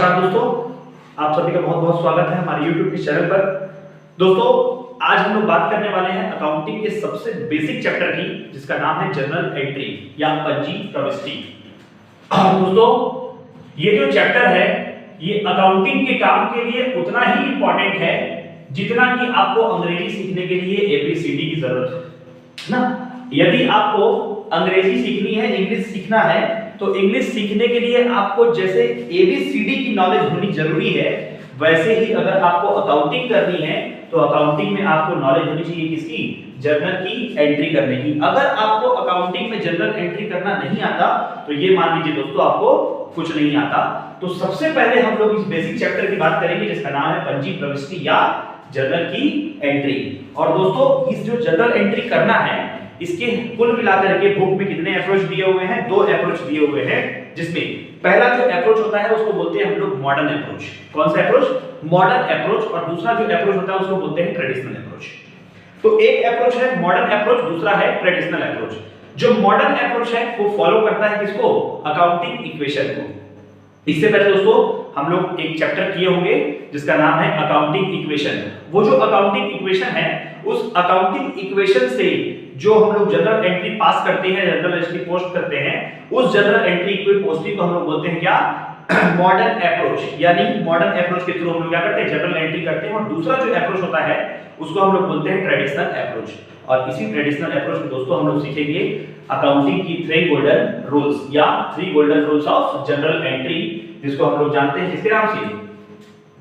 नमस्कार दोस्तों, आप सभी का बहुत बहुत स्वागत है हमारे YouTube के चैनल पर। दोस्तों आज हम लोग बात करने वाले हैं अकाउंटिंग के सबसे बेसिक चैप्टर की, जिसका नाम है जनरल एंट्री या पंजी प्रविष्टि। दोस्तों ये जो चैप्टर है ये अकाउंटिंग के काम के लिए उतना ही इंपॉर्टेंट है जितना कि आपको अंग्रेजी सीखने के लिए ABCD की जरूरत है ना। यदि आपको अंग्रेजी सीखनी है, इंग्लिश सीखना है, तो इंग्लिश सीखने के लिए आपको जैसे ABCD की नॉलेज होनी जरूरी है, वैसे ही अगर आपको अकाउंटिंग करनी है तो अकाउंटिंग में आपको नॉलेज होनी चाहिए किसकी? जर्नल की एंट्री करने की। अगर आपको अकाउंटिंग में जर्नल एंट्री करना नहीं आता तो ये मान लीजिए दोस्तों आपको कुछ नहीं आता। तो सबसे पहले हम लोग इस बेसिक चैप्टर की बात करेंगे जिसका नाम है पंजी प्रविष्टि या जर्नल की एंट्री। और दोस्तों इस जो जर्नल एंट्री करना है इसके कुल मिलाकर के बुक में कितने अप्रोच दिए हुए हैं? 2 अप्रोच दिए हुए हैं, जिसमें पहला जो अप्रोच होता है उसको बोलते हैं हम लोग मॉडर्न अप्रोच। कौन सा अप्रोच? Modern approach. और दूसरा जो अप्रोच होता है उसको बोलते हैं ट्रेडिशनल अप्रोच। तो एक अप्रोच है मॉडर्न अप्रोच, दूसरा है ट्रेडिशनल अप्रोच। जो मॉडर्न अप्रोच है वो फॉलो करता है किसको? अकाउंटिंग इक्वेशन को। इससे पहले दोस्तों हम लोग एक चैप्टर किए होंगे जिसका नाम है अकाउंटिंग इक्वेशन। वो जो अकाउंटिंग इक्वेशन है उस अकाउंटिंग इक्वेशन से जो हम लोग जनरल एंट्री पास करते हैं, जनरल एंट्री पोस्ट करते हैं, उस जनरल एंट्री को पोस्टिंग को हम लोग बोलते हैं क्या? Modern approach. यानी मॉडर्न अप्रोच के थ्रू हम लोग क्या करते हैं? जनरल एंट्री करते हैं। और दूसरा जो अप्रोच होता है उसको हम लोग बोलते हैं ट्रेडिशनल अप्रोच। और इसी ट्रेडिशनल अप्रोच में दोस्तों हम लोग सीखेंगे अकाउंटिंग की 3 गोल्डन रूल्स या 3 golden rules of general entry, जिसको हम लोग जानते हैं किसके नाम से?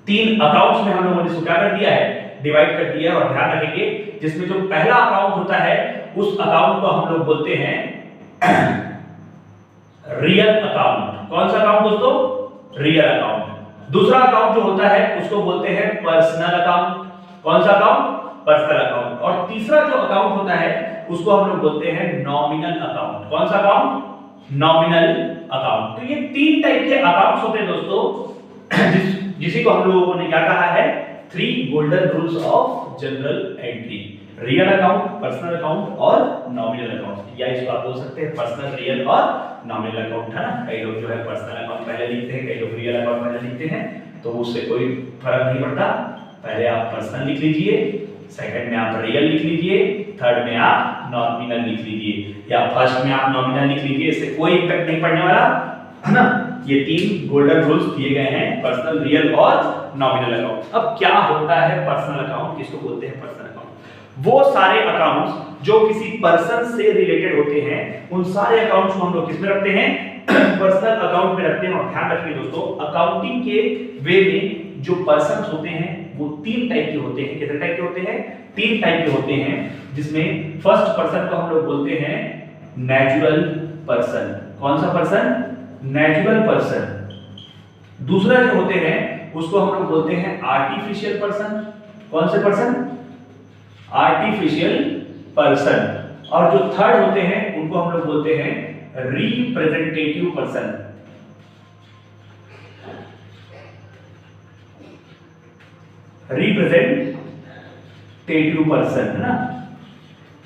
3 अकाउंट्स में हम लोगों ने इसको क्या कर दिया है? डिवाइड कर दिया है। और ध्यान रखेंगे जिसमें जो पहला अकाउंट होता है उस अकाउंट को हम लोग बोलते हैं रियल अकाउंट। कौन सा अकाउंट दोस्तों? Real account. दूसरा अकाउंट जो होता है उसको बोलते हैं पर्सनल अकाउंट। कौन सा अकाउंट? Personal account. और तीसरा जो अकाउंट होता है उसको हम लोग बोलते हैं नॉमिनल अकाउंट। कौन सा अकाउंट? Nominal account. तो ये 3 टाइप के अकाउंट्स होते हैं दोस्तों, जिसी को हम लोगों ने क्या कहा है? 3 golden rules of general entry. Real account, personal account और नॉमिनल अकाउंट। या इसको आप बोल सकते हैं पर्सनल, रियल और नॉमिनल अकाउंट, है ना। कई लोग जो है पर्सनल अकाउंट पहले लिखते हैं, कई लोग रियल अकाउंट पहले लिखते हैं, तो उससे कोई फर्क नहीं पड़ता। पहले आप पर्सनल लिख लीजिए, सेकंड में आप रियल लिख लीजिए, थर्ड में आप नॉमिनल लिख लीजिए, या फर्स्ट में आप नॉमिनल लिख लीजिए। इससे कोई इफेक्ट नहीं पड़ने वाला, है ना। ये 3 गोल्डन रूल्स दिए गए हैं, पर्सनल, रियल और नॉमिनल अकाउंट। अब क्या होता है पर्सनल अकाउंट? किसको बोलते हैं पर्सनल अकाउंट? वो सारे अकाउंट्स जो किसी पर्सन से रिलेटेड होते हैं, उन सारे अकाउंट्स को हम लोग किसमें रखते हैं? पर्सनल अकाउंट में रखते हैं। और ध्यान रखिए दोस्तों, अकाउंटिंग के वे में जो पर्सन्स होते हैं वो 3 टाइप के होते हैं। कितने टाइप के होते हैं? 3 टाइप के होते हैं, जिसमें फर्स्ट पर्सन को हम लोग बोलते हैं नेचुरल पर्सन। कौन सा पर्सन? Natural person. दूसरा जो होते हैं उसको हम लोग बोलते हैं आर्टिफिशियल पर्सन। कौन से पर्सन? Artificial person. और जो थर्ड होते हैं उनको हम लोग बोलते हैं रिप्रेजेंटेटिव पर्सन। रिप्रेजेंटेटिव पर्सन, है ना।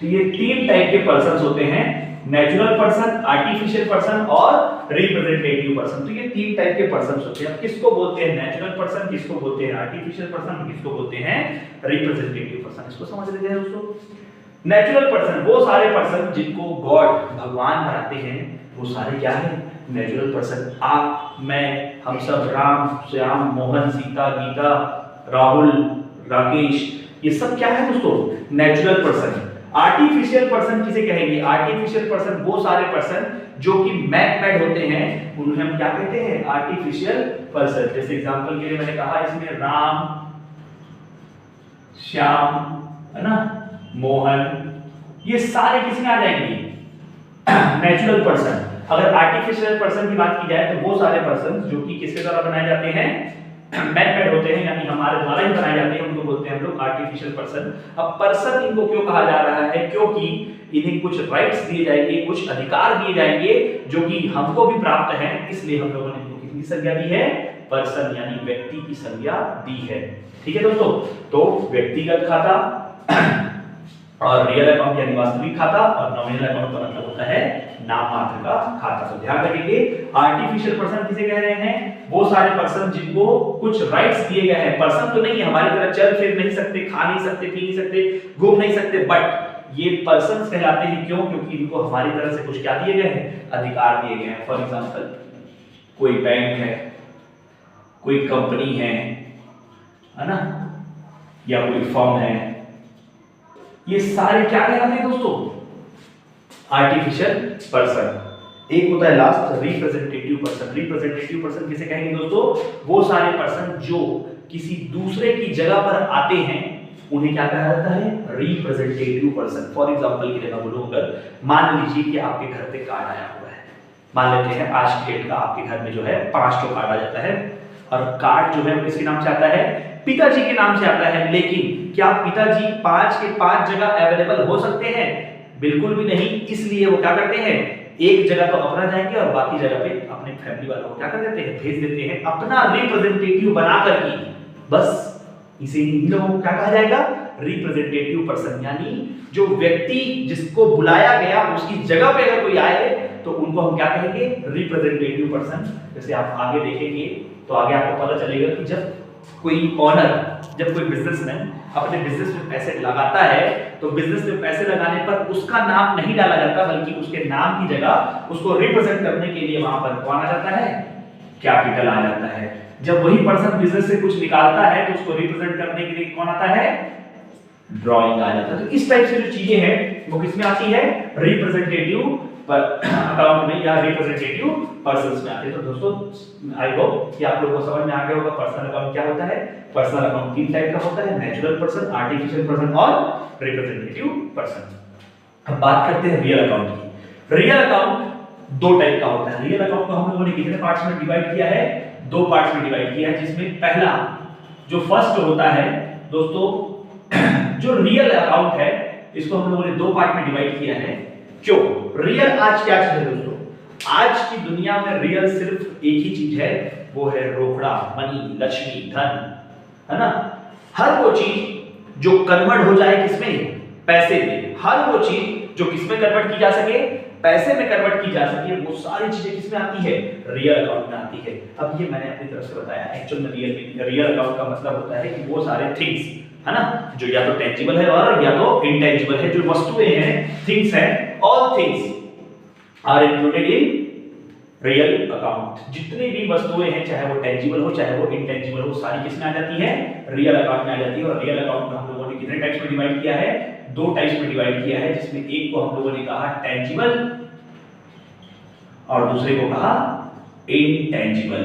तो ये 3 टाइप के पर्सन्स होते हैं, नेचुरल पर्सन, आर्टिफिशियल पर्सन और रिप्रेजेंटेटिव पर्सन। तो ये 3 टाइप के पर्सन्स होते हैं। अब किसको बोलते हैं नेचुरल पर्सन, किसको बोलते हैं आर्टिफिशियल पर्सन, किसको बोलते हैं रिप्रेजेंटेटिव पर्सन? इसको समझ लीजिए दोस्तों। नेचुरल पर्सन वो सारे पर्सन जिनको गॉड, भगवान बनाते हैं, वो सारे क्या है? Natural person. आप, मैं, हम सब, राम, श्याम, मोहन, सीता, गीता, राहुल, राकेश, ये सब क्या है दोस्तों? Natural person. आर्टिफिशियल पर्सन किसे कहेंगे? आर्टिफिशियल पर्सन वो सारे पर्सन जो कि मैन मेड होते हैं, उन्हें हम क्या कहते हैं? Artificial person. जैसे एग्जांपल के लिए मैंने कहा इसमें राम, श्याम, है ना, मोहन, ये सारे किसमें आ जाएंगे? Natural person. अगर आर्टिफिशियल पर्सन की बात की जाए तो वो सारे पर्सन जो कि किसके द्वारा बनाए जाते हैं? मैन मेड होते हैं, यानी हमारे द्वारा ही बनाए जाते हैं, उनको बोलते हैं हम लोग आर्टिफिशियल पर्सन। अब पर्सन इनको क्यों कहा जा रहा है? क्योंकि इन्हें कुछ राइट्स दिए जाएंगे, कुछ अधिकार दिए जाएंगे जो कि हमको भी प्राप्त हैं, इसलिए हम लोगों ने इनको कितनी संज्ञा दी है? पर्सन, यानी व्यक्ति की संज्ञा दी है। ठीक है दोस्तों। तो व्यक्तिगत खाता और रियल अकाउंट यानी वास्तविक खाता, और नॉमिनल अकाउंट का मतलब होता है नाम मात्र का खाता। तो ध्यान रखेंगे, आर्टिफिशियल पर्सन किसे कह रहे हैं? वो सारे पर्सन जिनको कुछ राइट्स दिए गए हैं। पर्सन तो नहीं है, हमारी तरह चल फिर नहीं सकते, खा नहीं सकते, पी नहीं सकते, घूम नहीं सकते, बट ये पर्सन्स कहलाते हैं। क्यों? क्योंकि इनको हमारी तरह से कुछ क्या दिए गए हैं? अधिकार दिए गए हैं। फॉर एग्जांपल, कोई बैंक है, कोई कंपनी है ना, या कोई फर्म है, ये सारे क्या कहलाते हैं दोस्तों? Artificial person. एक होता है last representative person. Representative person किसे कहेंगे दोस्तों? वो सारे पर्सन जो किसी दूसरे की जगह पर आते हैं उन्हें क्या कहा जाता है? Representative person. फॉर एग्जांपल के लिए मैं बोलूं, अगर मान लीजिए कि आपके घर पे कार्ड आया हुआ है, मान लेते हैं आज की डेट का आपके घर में जो है 5 तो कार्ड आ जाता है, और कार्ड जो है वो किसके नाम से आता है? पिताजी के नाम से आता है। लेकिन क्या पिताजी 5 के 5 जगह अवेलेबल हो सकते हैं? बिल्कुल भी नहीं। इसलिए वो क्या करते हैं? एक जगह तो अपना जाएंगे और बाकी जगह पे अपने फैमिली वालों को क्या कर देते हैं? भेज देते हैं, अपना रिप्रेजेंटेटिव बना करके। बस इसे इन लोगों को क्या कहा जाएगा? Representative person. यानी जो व्यक्ति जिसको बुलाया गया उसकी जगह पे अगर कोई आए तो उनको हम क्या कहेंगे? Representative person. जैसे आप आगे देखेंगे तो आगे आपको पता चलेगा कि जब कोई ऑनर, जब कोई बिजनेसमैन अपने बिजनेस में पैसे लगाता है तो बिजनेस में पैसे लगाने पर उसका नाम नहीं डाला जाता, बल्कि उसके नाम की जगह उसको रिप्रेजेंट करने के लिए वहां पर कौन आ जाता है? कैपिटल आ जाता है। जब वही पर्सन बिजनेस से कुछ निकालता है तो उसको रिप्रेजेंट करने के लिए कौन आता है? ड्राइंग आ जाता है। तो इस टाइप से जो चीजें हैं वो किसमें आती है? रिप्रेजेंटेटिव अकाउंट में या रिप्रेजेंटेटिव पर्सन्स में आते हैं। तो दोस्तों आई होप कि आप लोगों को समझ में आ गया होगा पर्सनल अकाउंट क्या होता है। पर्सनल अकाउंट 3 टाइप का होता है, नेचुरल पर्सन, आर्टिफिशियल पर्सन और रिप्रेजेंटेटिव पर्सन। अब बात करते हैं रियल अकाउंट की। रियल अकाउंट 2 टाइप का होता है। रियल अकाउंट को हम लोगों ने कितने पार्ट्स में डिवाइड किया है? 2 पार्ट्स में डिवाइड किया है, जिसमें पहला जो फर्स्ट होता है दोस्तों, जो रियल अकाउंट है इसको हम लोगों ने 2 पार्ट में डिवाइड किया है। क्यों? रियल आज क्या चीज है दोस्तों? आज की दुनिया में रियल सिर्फ एक ही चीज है, वो है रोकड़ा, मनी, लक्ष्मी, धन, है ना। हर वो चीज जो कन्वर्ट हो जाए किसमें? पैसे में। हर वो चीज जो किसमें कन्वर्ट की जा सके? पैसे में कन्वर्ट की जा सके, वो सारी चीजें किसमें आती है? रियल अकाउंट में आती है। अब ये मैंने अपनी तरफ से बताया। एक्चुअल में रियल अकाउंट का मतलब होता है कि वो सारे थिंग्स, है ना, जो या तो टेंजिबल है और या तो इनटेंजिबल है, जो वस्तुएं हैं, थिंग्स हैं, all things are included in real account. जितनी भी वस्तुएं हैं, चाहे वो टेंजिबल हो चाहे वो इनटेंजिबल हो, सारी किसमें आ जाती है? रियल अकाउंट में आ जाती है। और रियल अकाउंट में हम लोगों ने कितने टाइप्स में डिवाइड किया है? 2 टाइप्स में डिवाइड किया है, जिसमें एक को हम लोगों ने कहा टेंजिबल और दूसरे को कहा इनटेंजिबल।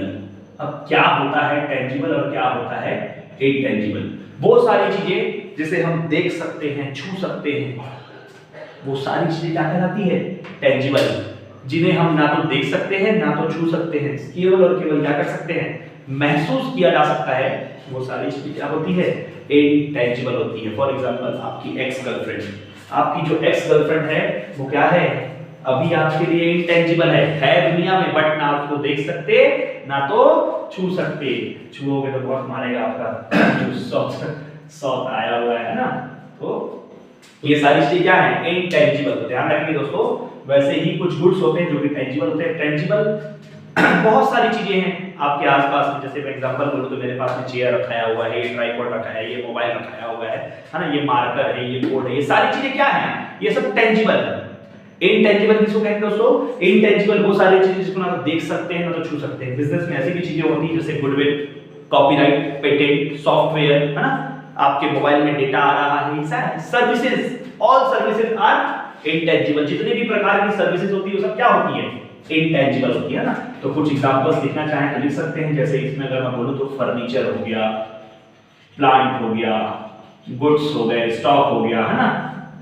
अब क्या होता है टेंजिबल और क्या होता है इनटेंजिबल? वो सारी चीजें जिसे हम देख सकते हैं, छू सकते हैं, वो सारी चीजें क्या कहलाती है? टेंजिबल। जिन्हें हम ना तो देख सकते हैं ना तो छू सकते हैं, केवल और केवल क्या कर सकते हैं? महसूस किया जा सकता है, वो सारी चीजें क्या होती है? इनटेंजिबल होती है। फॉर एग्जांपल आपकी एक्स गर्लफ्रेंड, आपकी जो एक्स गर्लफ्रेंड है वो क्या है? अभी आपके लिए इनटेंजिबल है दुनिया में, बट ना उसको देख सकते ना तो छू सकते। छूओगे तो बहुत मारेगा आपका जो सॉफ्ट आया हुआ है ना। तो ये सारी चीजें क्या है? इनटेंजिबल। ध्यान रखिए दोस्तों। वैसे ही कुछ गुड्स होते हैं जो कि टेंजिबल होते हैं। टेंजिबल बहुत सारी चीजें हैं आपके आसपास में। जैसे मैं एग्जांपल बोलूं तो मेरे पास में चेयर रखाया हुआ है, ये ट्राइपॉड रखा है, ये मोबाइल रखाया हुआ है ना, ये मार्कर है, ये बोर्ड है, ये सारी चीजें क्या है? ये सब टेंजिबल है। इनटेंजिबल किसको कहेंगे दोस्तों? इनटेंजिबल वो सारी चीजें जिसको ना तो देख सकते हैं ना तो छू सकते हैं। बिजनेस में ऐसी भी चीजें होती हैं जैसे गुडविल, कॉपीराइट, पेटेंट, सॉफ्टवेयर, है ना, आपके मोबाइल में डेटा आ रहा है, services, all services are intangible. जितनी भी प्रकार की सर्विसेज होती है वो सब क्या होती है? इनटेंजिबल होती है ना। तो कुछ एग्जांपल्स लिखना चाहें तो लिख सकते हैं। जैसे इसमें अगर मैं बोलूं तो फर्नीचर हो गया, प्लांट हो गया, गुड्स हो गए, स्टॉक हो गया, है ना,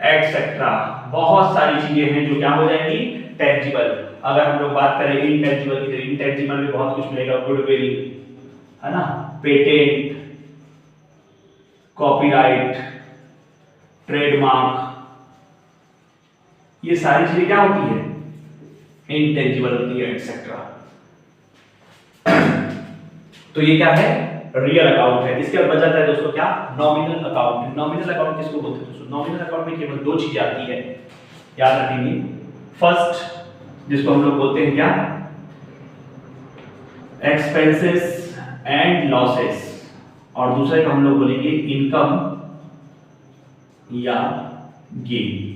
एटसेट्रा। बहुत सारी चीजें हैं जो क्या हो जाएंगी? टेंजिबल। अगर हम लोग बात करें इनटेंजिबल की, तो इनटेंजिबल में बहुत कुछ मिलेगा। गुडविल, है ना, पेटेंट, कॉपीराइट, ट्रेडमार्क, ये सारी चीजें क्या होती है? इनटेंजिबल होती है, एटसेट्रा। तो ये क्या है? रियल अकाउंट है। इसके बाद बचा है दोस्तों क्या? Nominal account. नॉमिनल अकाउंट किसको बोलते हैं दोस्तों? नॉमिनल अकाउंट में केवल 2 चीजें आती है, याद रखेंगे। फर्स्ट जिसको हम लोग बोलते हैं क्या, एक्सपेंसेस एंड लॉसेस, और दूसरे को हम लोग बोलेंगे इनकम या गेन।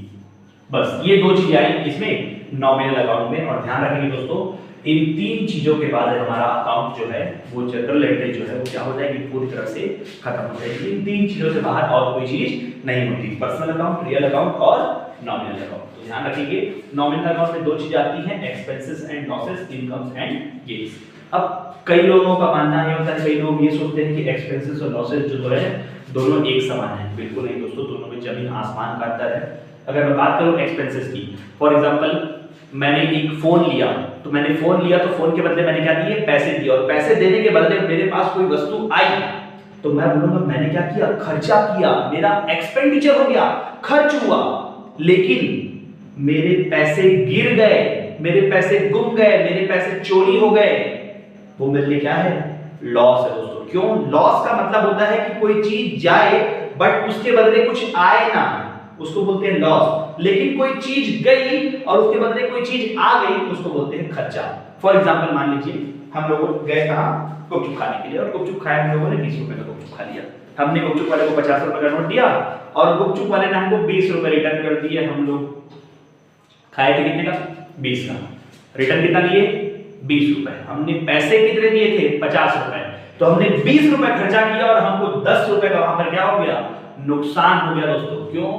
बस ये दो चीजें आई इसमें नॉमिनल अकाउंट में। और ध्यान रखेंगे दोस्तों, इन तीन चीजों के बाद हमारा अकाउंट जो है वो जनरल एंट्री जो है वो क्या हो जाएगी, पूरी तरह से खत्म हो जाएगी। इन तीन चीजों से बाहर और कोई चीज नहीं होती, पर्सनल अकाउंट, रियल अकाउंट और नॉमिनल अकाउंट। तो ध्यान रखिए, नॉमिनल अकाउंट में दो चीजें आती हैं, expenses and losses, incomes and gains. अब कई लोगों का मानना ये होता है, कई लोग ये सोचते हैं कि एक्सपेंसेस और लॉसेस जो है दोनों एक समान है। बिल्कुल नहीं दोस्तों, दोनों में जमीन आसमान का अंतर है। अगर मैं बात करूं एक्सपेंसेस की, फॉर एग्जांपल मैंने एक फोन लिया, तो मैंने फोन लिया तो फोन के बदले मैंने क्या दिए, पैसे दिए, और पैसे देने के बदले मेरे पास कोई वस्तु आई, तो मैं बोलूंगा मैंने क्या किया, खर्चा किया, मेरा एक्सपेंडिचर हो गया, खर्च हुआ। लेकिन मेरे पैसे गिर गए, मेरे पैसे गुम गए, मेरे पैसे चोरी हो गए, वो मेरे लिए क्या है, लॉस है दोस्तों। क्यों? लॉस का मतलब होता है कि कोई चीज जाए बट उसके बदले कुछ आए ना, उसको बोलते हैं लॉस। लेकिन कोई चीज गई और उसके बदले कोई चीज आ गई, उसको बोलते हैं खर्चा। फॉर एग्जांपल मान लीजिए हम लोग गए कहां, गुपचुप खाने के लिए, और गुपचुप खाया हम लोगों ने 20 रुपए का गुपचुप खा लिया। हमने गुपचुप वाले को 50 रुपए का नोट दिया और गुपचुप वाले ने हमको 20 रुपए रिटर्न कर दिए। हम लोग खाए थे कितने का, 20 का, रिटर्न कितना लिए, 20 रुपए। हमने पैसे कितने दिए थे, 50 रुपए। तो हमने 20 रुपए खर्चा किया और हमको 10 रुपए का वहां पर क्या हो गया, नुकसान हो गया दोस्तों। क्यों?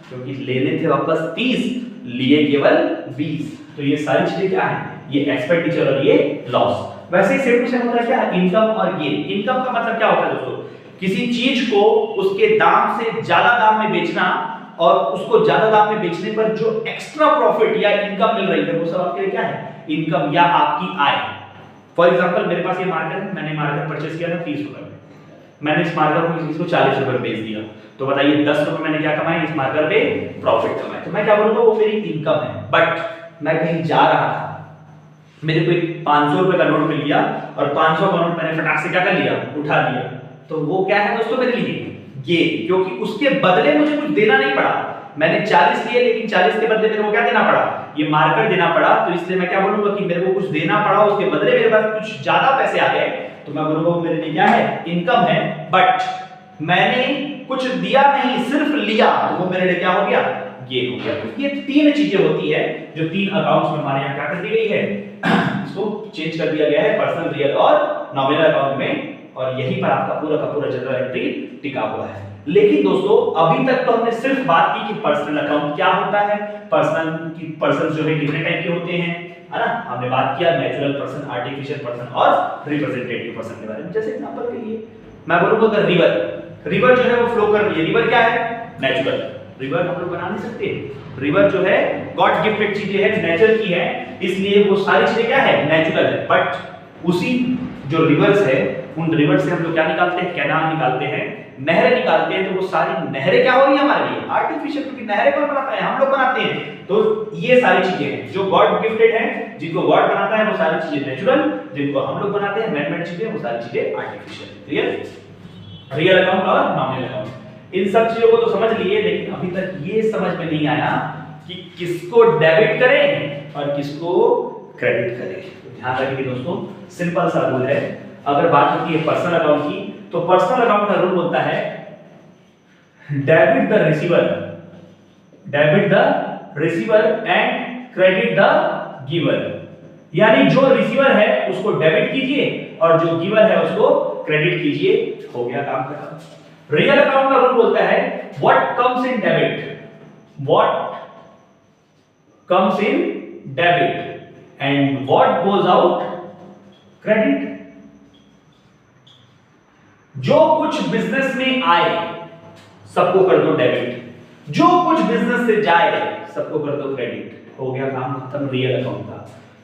क्योंकि लेने थे वापस 30, लिए केवल 20। तो ये सारी चीजें क्या है, ये एक्सपेंडिचर और ये लॉस। वैसे ही सेम टू सेम होता है क्या, इनकम और गेन। इनकम का मतलब क्या होता है दोस्तों, किसी चीज को उसके दाम से ज्यादा दाम में बेचना, और उसको ज्यादा दाम में बेचने पर जो एक्स्ट्रा प्रॉफिट या इनकम मिल रही है वो सब आपके लिए क्या है, इनकम या आपकी आय। फॉर एग्जांपल मेरे पास ये मार्कर है, मैंने मार्कर परचेस किया था 30 रुपए में, मैंने इस मार्कर को किसी को 40 रुपए बेच दिया, तो बताइए 10 रुपए मैंने क्या कमाए, इस मार्कर पे प्रॉफिट कमाए। तो मैं क्या बोलूंगा, वो मेरी इनकम है। बट मैं कहीं जा रहा था, मेरे को एक 500 रुपए का नोट मिल गया और 500 का नोट मैंने फटाक से क्या कर लिया, उठा लिया, तो वो क्या है दोस्तों मेरे लिए, ये, क्योंकि उसके बदले मुझे कुछ देना नहीं पड़ा। मैंने 40 लिए, लेकिन 40 के बदले मेरे को क्या देना पड़ा, ये मार्कर देना पड़ा। तो इसलिए मैं क्या बोलूंगा कि मेरे को कुछ देना पड़ा, उसके बदले मेरे पास कुछ ज्यादा पैसे आ गए, तो मैं बोलूंगा वो मेरे लिए क्या है, इनकम है। बट मैंने कुछ दिया नहीं, सिर्फ लिया, तो वो मेरे लिए क्या हो गया, ये हो गया। तो ये तीन चीजें होती है जो तीन अकाउंट्स में हमारे यहाँ क्या कर दी गई है, इसको चेंज कर दिया गया है पर्सनल, रियल और नॉमिनल अकाउंट में। और यहीं पर आपका पूरा का पूरा जनरल एंट्री टिका हुआ है। लेकिन दोस्तों अभी तक तो हमने सिर्फ बात की कि पर्सनल अकाउंट क्या होता है, पर्सन जो है कितने टाइप के होते हैं, है ना। हमने बात किया नेचुरल पर्सन, आर्टिफिशियल पर्सन और रिप्रेजेंटेटिव पर्सन के बारे में। जैसे एग्जांपल के लिए मैं बोलूंगा अगर रिवर जो है वो फ्लो कर रही है, रिवर क्या है, नेचुरल। रिवर हम लोग बना नहीं सकते, रिवर जो है गॉड गिफ्टेड चीजें है, नेचर की है, इसलिए वो सारी चीजें क्या है, नेचुरल है। बट उसी जो रिवर्स है, उन रिवर से हम लोग क्या निकालते हैं, कैनाल निकालते हैं, नहरें निकालते हैं। तो वो सारी नहरें क्या हो रही है हमारे लिए, आर्टिफिशियल, क्योंकि नहरें कौन बनाता है, हम लोग बनाते हैं। तो ये सारी चीजें हैं जो गॉड गिफ्टेड हैं, जिनको गॉड बनाता है वो सारी चीजें नेचुरल, जिनको हम लोग बनाते हैं मैन मेड चीजें, वो सारी चीजें आर्टिफिशियल। रियल अकाउंट और नॉमिनल अकाउंट, इन सब चीजों को तो समझ लिए, लेकिन अभी तक ये समझ में नहीं आया कि किसको डेबिट करें और किसको क्रेडिट करें। तो ध्यान रखिए दोस्तों, सिंपल सा रूल है। अगर बात होती है पर्सनल अकाउंट की, तो पर्सनल अकाउंट का रूल बोलता है debit the receiver and credit the giver. यानी जो रिसीवर है उसको डेबिट कीजिए और जो गिवर है उसको क्रेडिट कीजिए, हो गया काम खत्म। रियल अकाउंट का रूल बोलता है what comes in debit and what goes out credit. जो कुछ बिजनेस में आए सबको कर दो डेबिट, जो कुछ बिजनेस से जाए सबको कर दो क्रेडिट, हो गया काम खत्म रियल अकाउंट का।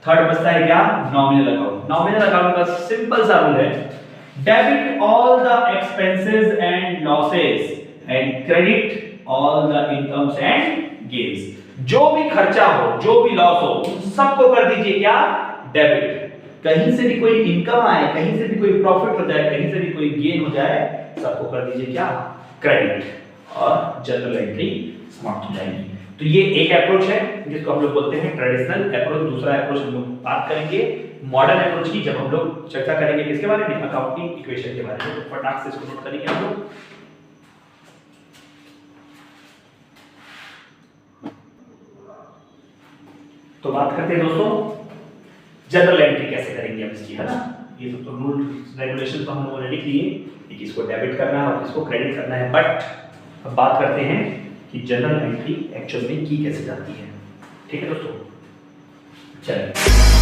थर्ड बचता है क्या, नॉमिनल अकाउंट। नॉमिनल अकाउंट का सिंपल सा रूल है debit all the expenses and losses and credit all the incomes and gains. जो भी खर्चा हो, जो भी लॉस हो, सबको कर दीजिए क्या, डेबिट। कहीं से भी कोई इनकम आए, कहीं से भी कोई प्रॉफिट हो जाए, कहीं से भी कोई गेन हो जाए, सबको कर दीजिए क्या, क्रेडिट, और जनरल एंट्री समाप्त हो जाएगी। तो ये एक अप्रोच है जिसको हम लोग बोलते हैं ट्रेडिशनल अप्रोच। दूसरा अप्रोच हम लोग बात करेंगे मॉडर्न अप्रोच की, जब हम लोग चर्चा करेंगे किसके बारे में, अकाउंटिंग इक्वेशन के बारे में। तो फटाक से इसको नोट करेंगे हम लोग। तो बात करते हैं दोस्तों जनरल एंट्री कैसे करेंगे हम इसकी, है ना। ये तो रूल रेगुलेशन तो हम लोगों ने लिख लिए कि किसको डेबिट करना है और किसको क्रेडिट करना है, बट अब बात करते हैं कि जनरल एंट्री एक्चुअल में की कैसे जाती है। ठीक है दोस्तों, चलिए।